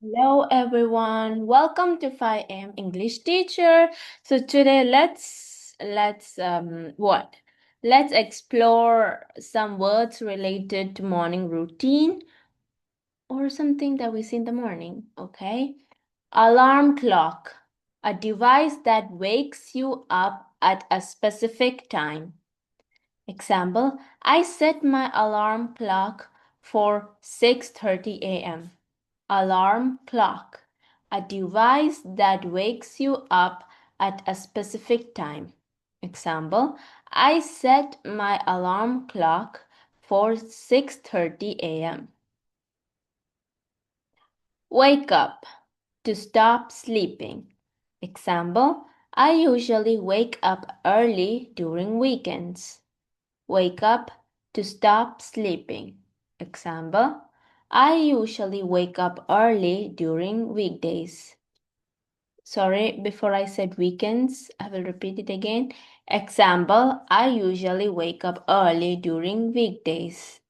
Hello everyone. Welcome to 5am English Teacher. So today let's explore some words related to morning routine or something that we see in the morning, okay? Alarm clock, a device that wakes you up at a specific time. Example, I set my alarm clock for 6:30 a.m. Alarm clock, a device that wakes you up at a specific time. Example, I set my alarm clock for 6:30 a.m. Wake up, to stop sleeping. Example, I usually wake up early during weekends. Wake up, to stop sleeping. Example, I usually wake up early during weekdays. Sorry, before I said weekends, I will repeat it again. Example, I usually wake up early during weekdays.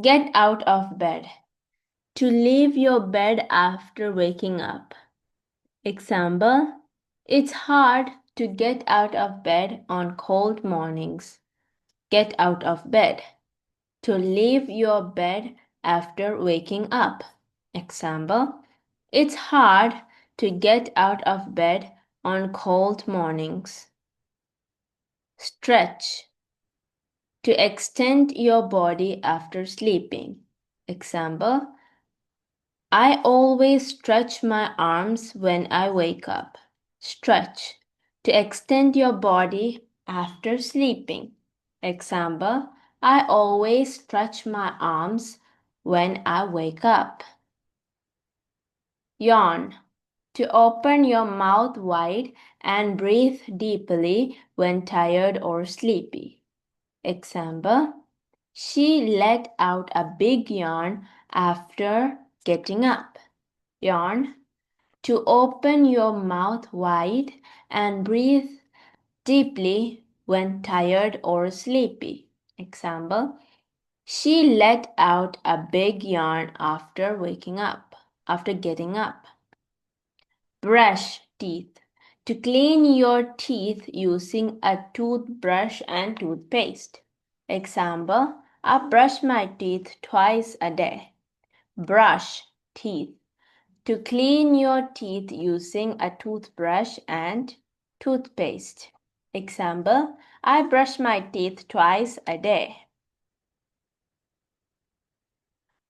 Get out of bed. To leave your bed after waking up. Example, it's hard to get out of bed on cold mornings. Get out of bed. To leave your bed after waking up. Example, it's hard to get out of bed on cold mornings. Stretch. To extend your body after sleeping. Example, I always stretch my arms when I wake up. Stretch. To extend your body after sleeping. Example, I always stretch my arms when I wake up. Yawn. To open your mouth wide and breathe deeply when tired or sleepy. Example, she let out a big yawn after getting up. Yawn. To open your mouth wide and breathe deeply when tired or sleepy. Example, she let out a big yawn after getting up. Brush teeth. To clean your teeth using a toothbrush and toothpaste. Example, I brush my teeth twice a day. Brush teeth. To clean your teeth using a toothbrush and toothpaste. Example, I brush my teeth twice a day.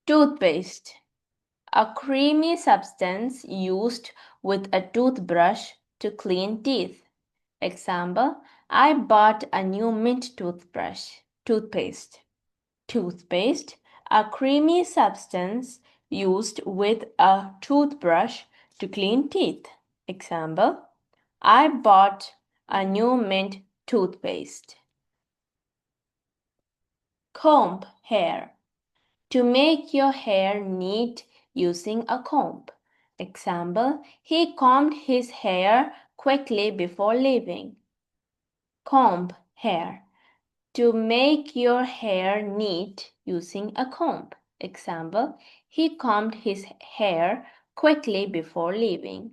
Toothpaste. A creamy substance used with a toothbrush to clean teeth. Example, I bought a new mint toothpaste. Toothpaste, a creamy substance used with a toothbrush to clean teeth. Example, I bought a new mint toothpaste. Comb hair. To make your hair neat using a comb. Example, he combed his hair quickly before leaving. Comb hair. To make your hair neat using a comb. Example, he combed his hair quickly before leaving.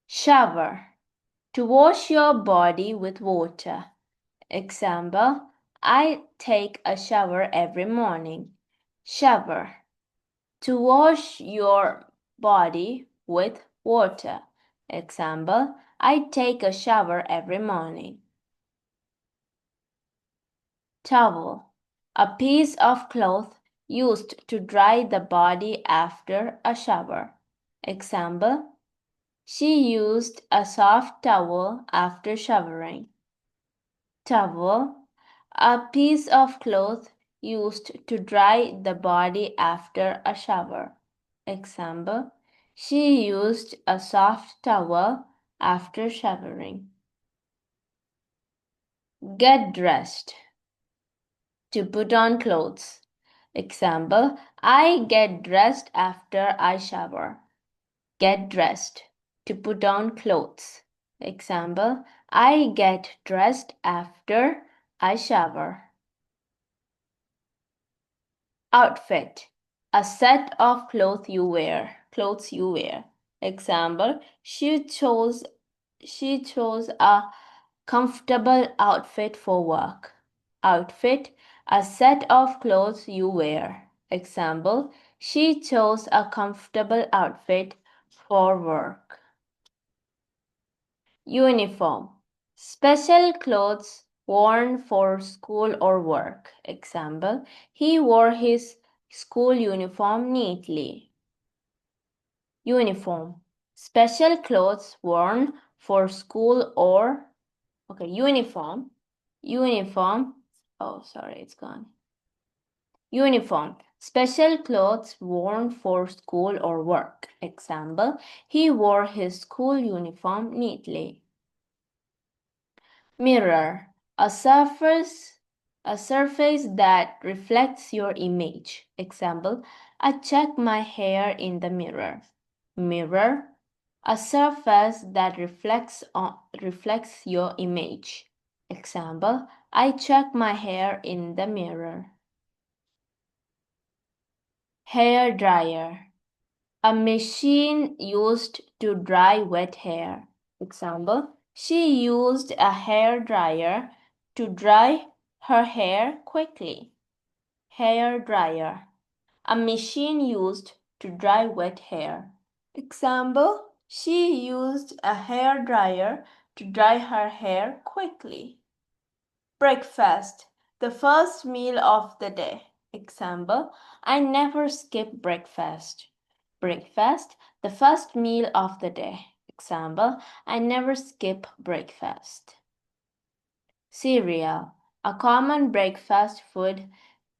Shower. To wash your body with water. Example, I take a shower every morning. Shower. To wash your body with water. Example, I take a shower every morning. Towel. A piece of cloth used to dry the body after a shower. Example, she used a soft towel after showering. Towel. A piece of cloth used to dry the body after a shower. Example, she used a soft towel after showering. Get dressed. To put on clothes. Example, I get dressed after I shower. Get dressed. To put on clothes. Example, I get dressed after I shower. Outfit. A set of clothes you wear. Example, she chose a comfortable outfit for work. Outfit. A set of clothes you wear. Example, she chose a comfortable outfit for work. Uniform. Special clothes worn for school or work. Example, he wore his school uniform neatly. Uniform. Special clothes worn for school or uniform. Oh, sorry, it's gone. Uniform. Special clothes worn for school or work. Example, he wore his school uniform neatly. Mirror. A surface that reflects your image. Example, I check my hair in the mirror. Mirror. A surface that reflects your image. Example, I check my hair in the mirror. Hair dryer. A machine used to dry wet hair. Example, she used a hair dryer to dry her hair quickly. Hair dryer. A machine used to dry wet hair. Example, she used a hair dryer to dry her hair quickly. Breakfast. The first meal of the day. Example, I never skip breakfast. Breakfast, the first meal of the day. Example, I never skip breakfast. Cereal, a common breakfast food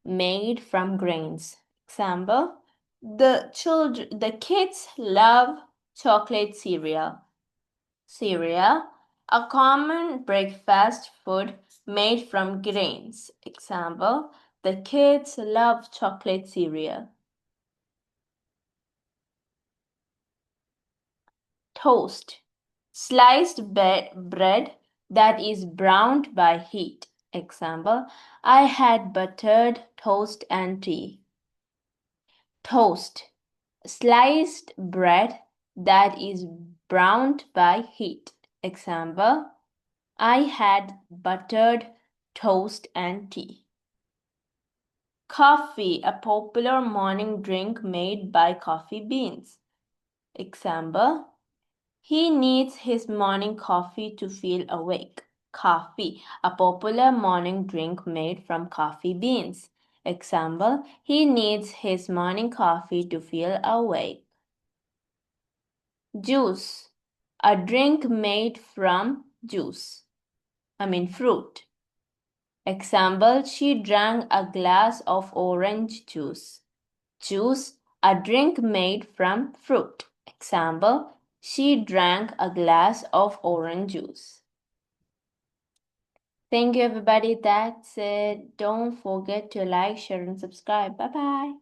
made from grains. Example, the kids love chocolate cereal. Cereal, a common breakfast food made from grains. Example, the kids love chocolate cereal. Toast, sliced bread that is browned by heat. Example, I had buttered toast and tea. Toast, sliced bread that is browned by heat. Example, I had buttered toast and tea. Coffee, a popular morning drink made by coffee beans. Example, he needs his morning coffee to feel awake. Coffee, a popular morning drink made from coffee beans. Example, he needs his morning coffee to feel awake. Juice, a drink made from fruit. Example, she drank a glass of orange juice. Juice, a drink made from fruit. Example, she drank a glass of orange juice. Thank you, everybody. That's it. Don't forget to like, share, and subscribe. Bye bye.